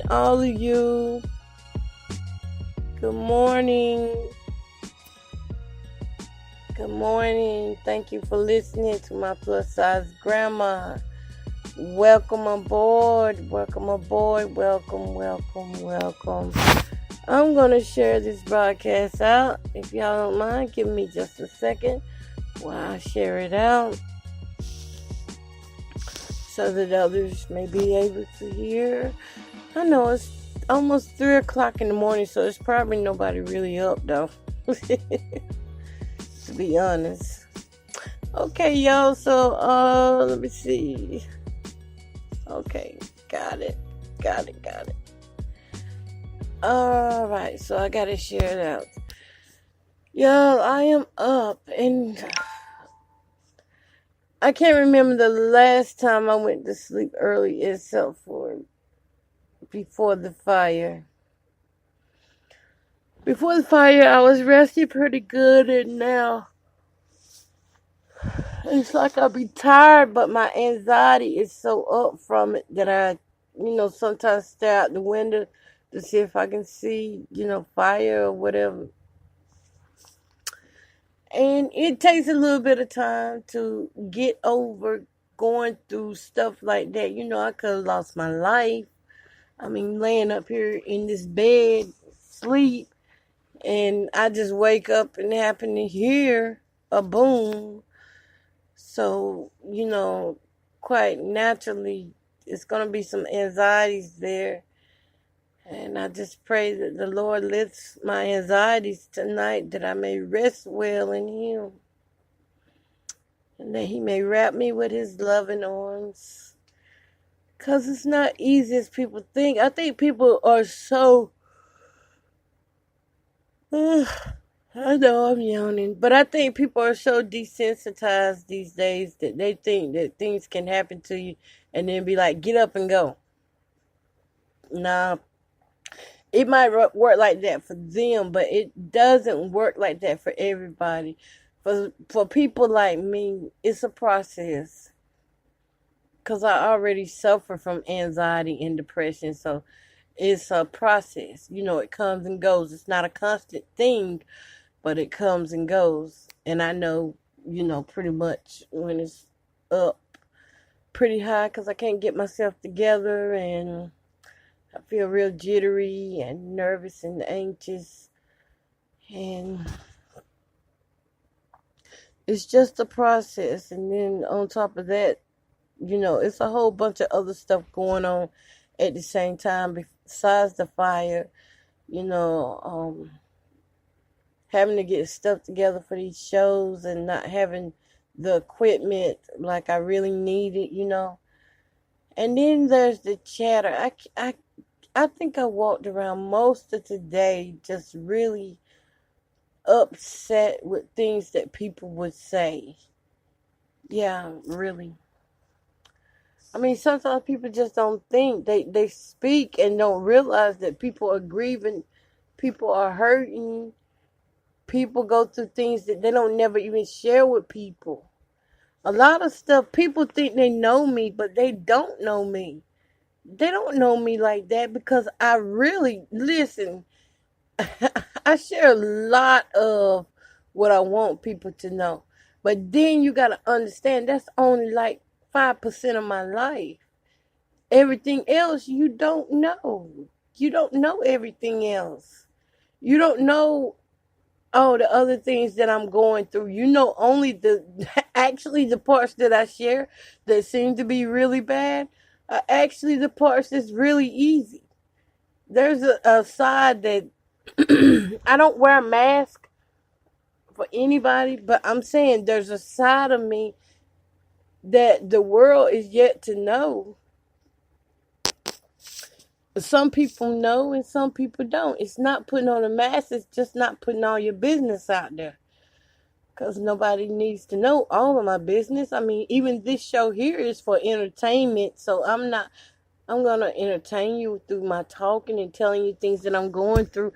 all of you. Good morning. Good morning. Thank you for listening to my plus size grandma. Welcome aboard. Welcome aboard. Welcome, welcome, welcome. I'm going to share this broadcast out. If y'all don't mind, give me just a second while I share it out so that others may be able to hear. I know it's almost 3 o'clock in the morning, so it's probably nobody really up, though. To be honest. Okay, y'all, so, let me see. Okay, got it. Alright, so I gotta share it out. Y'all, I am up, and I can't remember the last time I went to sleep early except for before the fire. Before the fire, I was resting pretty good, and now it's like I'll be tired, but my anxiety is so up from it that I, sometimes stare out the window to see if I can see, fire or whatever. And it takes a little bit of time to get over going through stuff like that. I could have lost my life. I mean, laying up here in this bed, sleep, and I just wake up and happen to hear a boom. So, quite naturally, it's going to be some anxieties there. And I just pray that the Lord lifts my anxieties tonight, that I may rest well in Him. And that He may wrap me with His loving arms. Because it's not easy as people think. I think people are so... I know I'm yawning, but I think people are so desensitized these days that they think that things can happen to you and then be like, get up and go. Nah, it might work like that for them, but it doesn't work like that for everybody. For people like me, it's a process. Because I already suffer from anxiety and depression, so it's a process. It comes and goes. It's not a constant thing, but it comes and goes. And I know, pretty much when it's up pretty high because I can't get myself together and I feel real jittery and nervous and anxious. And it's just a process. And then on top of that, it's a whole bunch of other stuff going on at the same time besides the fire. Having to get stuff together for these shows and not having the equipment like I really need it, And then there's the chatter. I think I walked around most of today just really upset with things that people would say. Yeah, really. I mean, sometimes people just don't think. They speak and don't realize that people are grieving, people are hurting. People go through things that they don't never even share with people. A lot of stuff, people think they know me, but they don't know me. They don't know me like that because I really, listen, I share a lot of what I want people to know. But then you got to understand that's only like 5% of my life. Everything else you don't know. You don't know everything else. You don't know the other things that I'm going through. Only actually the parts that I share that seem to be really bad are actually the parts that's really easy. There's a side that I don't wear a mask for anybody, but I'm saying there's a side of me that the world is yet to know. Some people know and some people don't. It's not putting on a mask, it's just not putting all your business out there. Because nobody needs to know all of my business. I mean, even this show here is for entertainment. So I'm going to entertain you through my talking and telling you things that I'm going through.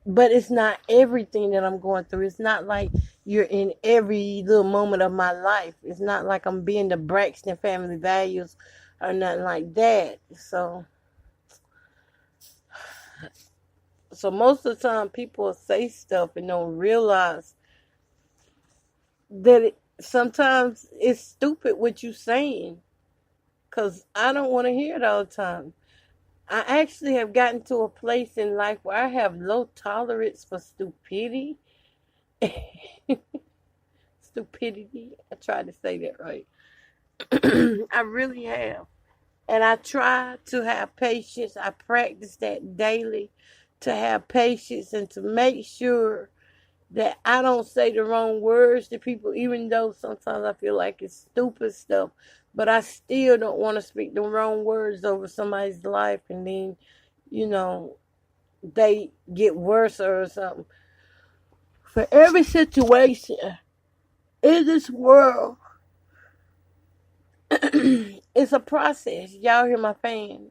But it's not everything that I'm going through. It's not like you're in every little moment of my life. It's not like I'm being the Braxton Family Values or nothing like that. So So most of the time, people will say stuff and don't realize that sometimes it's stupid what you saying. Because I don't want to hear it all the time. I actually have gotten to a place in life where I have low tolerance for stupidity. Stupidity. I tried to say that right. I really have. And I try to have patience. I practice that daily to have patience and to make sure that I don't say the wrong words to people, even though sometimes I feel like it's stupid stuff. But I still don't want to speak the wrong words over somebody's life and then, they get worse or something. For every situation in this world, it's a process. Y'all hear my fan?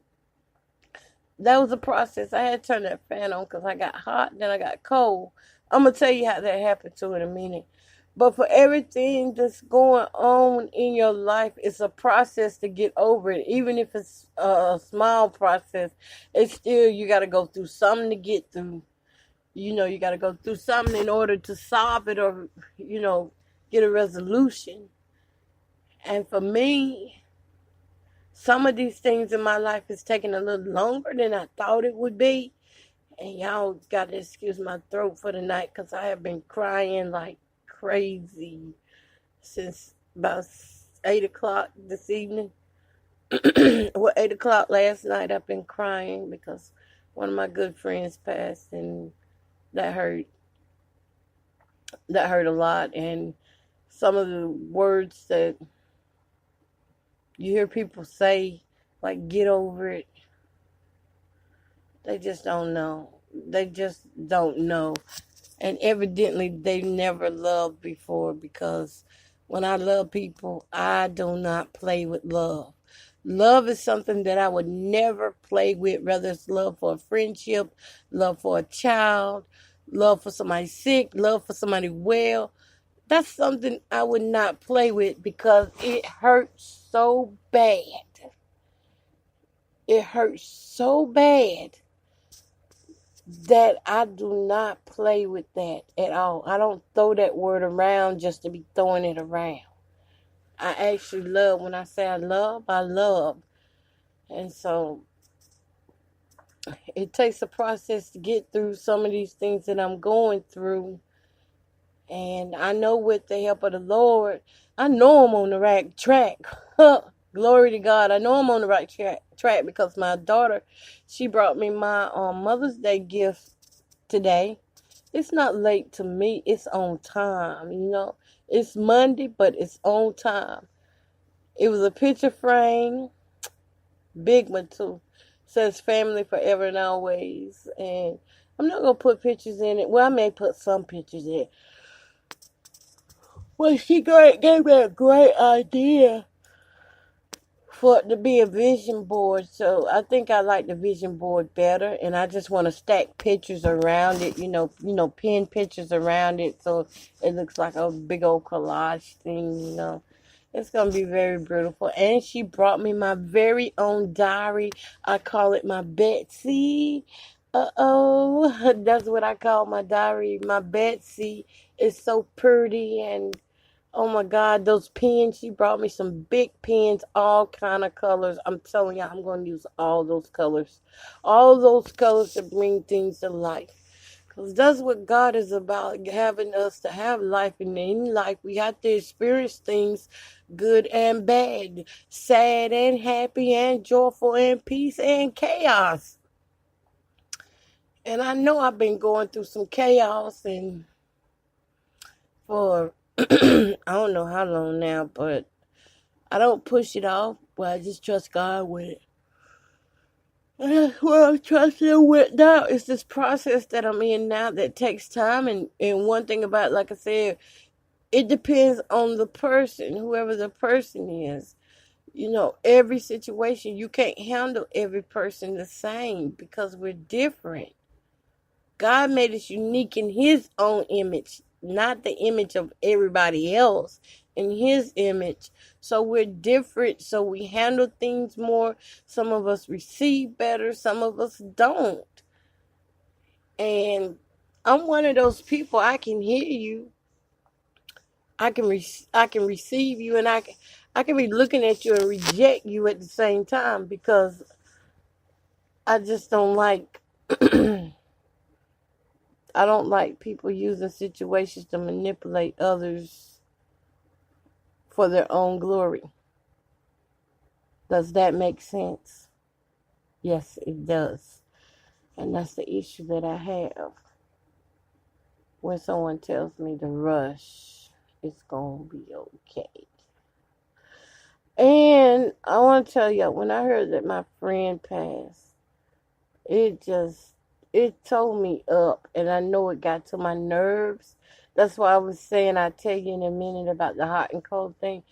That was a process. I had to turn that fan on because I got hot, then I got cold. I'm going to tell you how that happened too in a minute. But for everything that's going on in your life, it's a process to get over it. Even if it's a small process, it's still, you got to go through something to get through. You got to go through something in order to solve it or, get a resolution. And for me, some of these things in my life is taking a little longer than I thought it would be. And y'all got to excuse my throat for the night because I have been crying like crazy since about 8 o'clock this evening. Well, 8 o'clock last night, I've been crying because one of my good friends passed, and that hurt. That hurt a lot. And some of the words that you hear people say, like, get over it, they just don't know. They just don't know. And evidently, they never loved before, because when I love people, I do not play with love. Love is something that I would never play with, whether it's love for a friendship, love for a child, love for somebody sick, love for somebody well. That's something I would not play with because it hurts so bad. It hurts so bad that I do not play with that at all. I don't throw that word around just to be throwing it around. I actually love. When I say I love, I love. And so it takes a process to get through some of these things that I'm going through. And I know with the help of the Lord, I know I'm on the right track. Glory to God. I know I'm on the right track because my daughter, she brought me my Mother's Day gift today. It's not late to me. It's on time, It's Monday, but it's on time. It was a picture frame. Big one, too. Says family forever and always. And I'm not going to put pictures in it. Well, I may put some pictures in it. Well, she gave me a great idea for it to be a vision board. So I think I like the vision board better. And I just want to stack pictures around it, pin pictures around it. So it looks like a big old collage thing. It's going to be very beautiful. And she brought me my very own diary. I call it my Betsy. That's what I call my diary. My Betsy is so pretty, and oh my God, those pens. She brought me some big pens, all kind of colors. I'm telling you, I'm going to use all those colors. All those colors to bring things to life. Because that's what God is about, having us to have life. And in life, we have to experience things good and bad, sad and happy and joyful and peace and chaos. And I know I've been going through some chaos and for I don't know how long now, but I don't push it off. Well, I just trust God with it. And that's what I'm trusting with now. It's this process that I'm in now that takes time. And one thing about it, like I said, it depends on the person, whoever the person is. Every situation, you can't handle every person the same because we're different. God made us unique in his own image, not the image of everybody else, in his image. So we're different, so we handle things more. Some of us receive better, some of us don't. And I'm one of those people. I can hear you. I can receive you, and I can be looking at you and reject you at the same time, because I just don't like I don't like people using situations to manipulate others for their own glory. Does that make sense? Yes, it does. And that's the issue that I have. When someone tells me to rush, it's going to be okay. And I want to tell you, when I heard that my friend passed, it told me up. And I know it got to my nerves. That's why I was saying I'll tell you in a minute about the hot and cold thing.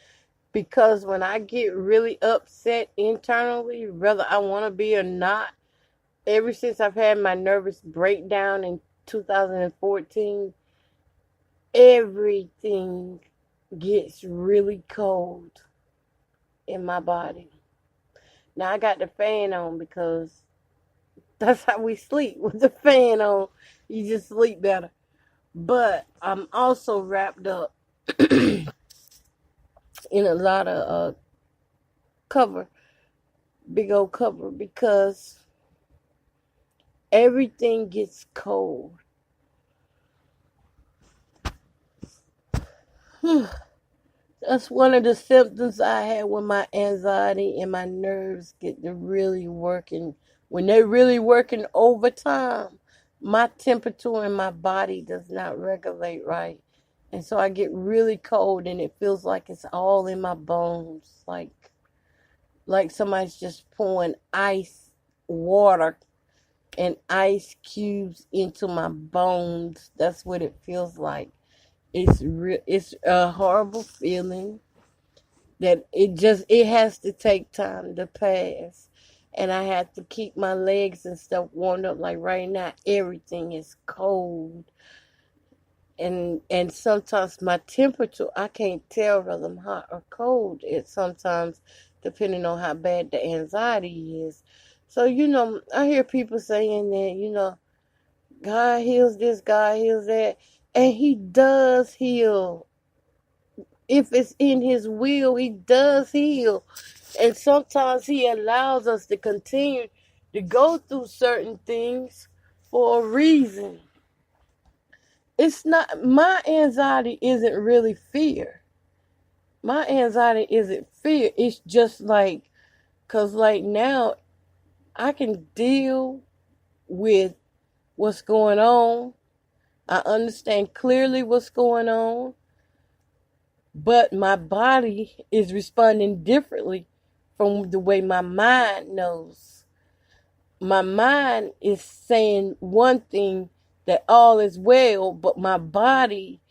Because when I get really upset internally, whether I want to be or not, ever since I've had my nervous breakdown in 2014, everything gets really cold in my body. Now I got the fan on because that's how we sleep. With the fan on, you just sleep better. But I'm also wrapped up in a lot of cover, big old cover, because everything gets cold. That's one of the symptoms I had when my anxiety and my nerves get to really working. When they're really working overtime, my temperature in my body does not regulate right. And so I get really cold, and it feels like it's all in my bones. Like somebody's just pouring ice water and ice cubes into my bones. That's what it feels like. It's a horrible feeling that it has to take time to pass. And I have to keep my legs and stuff warmed up. Like right now, everything is cold. And sometimes my temperature, I can't tell whether I'm hot or cold. It's sometimes depending on how bad the anxiety is. So, I hear people saying that, God heals this, God heals that. And He does heal. If it's in His will, He does heal. And sometimes He allows us to continue to go through certain things for a reason. It's not, my anxiety isn't really fear. My anxiety isn't fear. It's just because now I can deal with what's going on. I understand clearly what's going on. But my body is responding differently from the way my mind knows. My mind is saying one thing, that all is well, but my body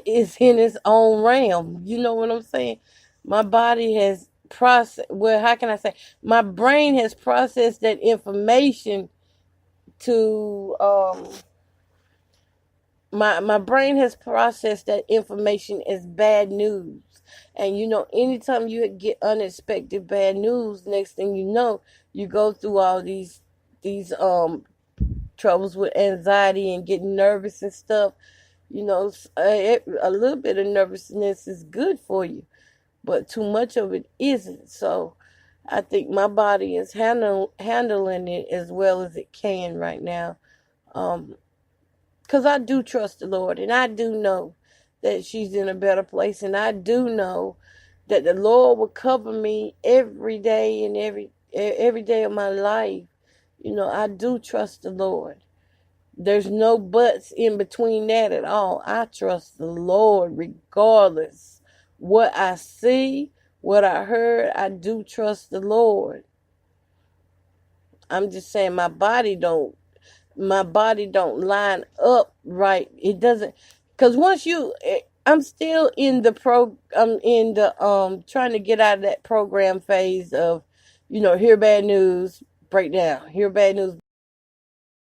is in its own realm. You know what I'm saying? My body has processed, well, how can I say? My brain has processed that information to, my brain has processed that information as bad news. And anytime you get unexpected bad news, next thing you know, you go through all these troubles with anxiety and getting nervous and stuff. A little bit of nervousness is good for you, but too much of it isn't. So I think my body is handling it as well as it can right now. Because I do trust the Lord, and I do know that she's in a better place, and I do know that the Lord will cover me every day and every day of my life. I do trust the Lord. There's no buts in between that at all. I trust the Lord regardless. What I see, what I heard, I do trust the Lord. I'm just saying my body don't line up right. It doesn't, because I'm still in I'm in the trying to get out of that program phase of, hear bad news, break down, hear bad news,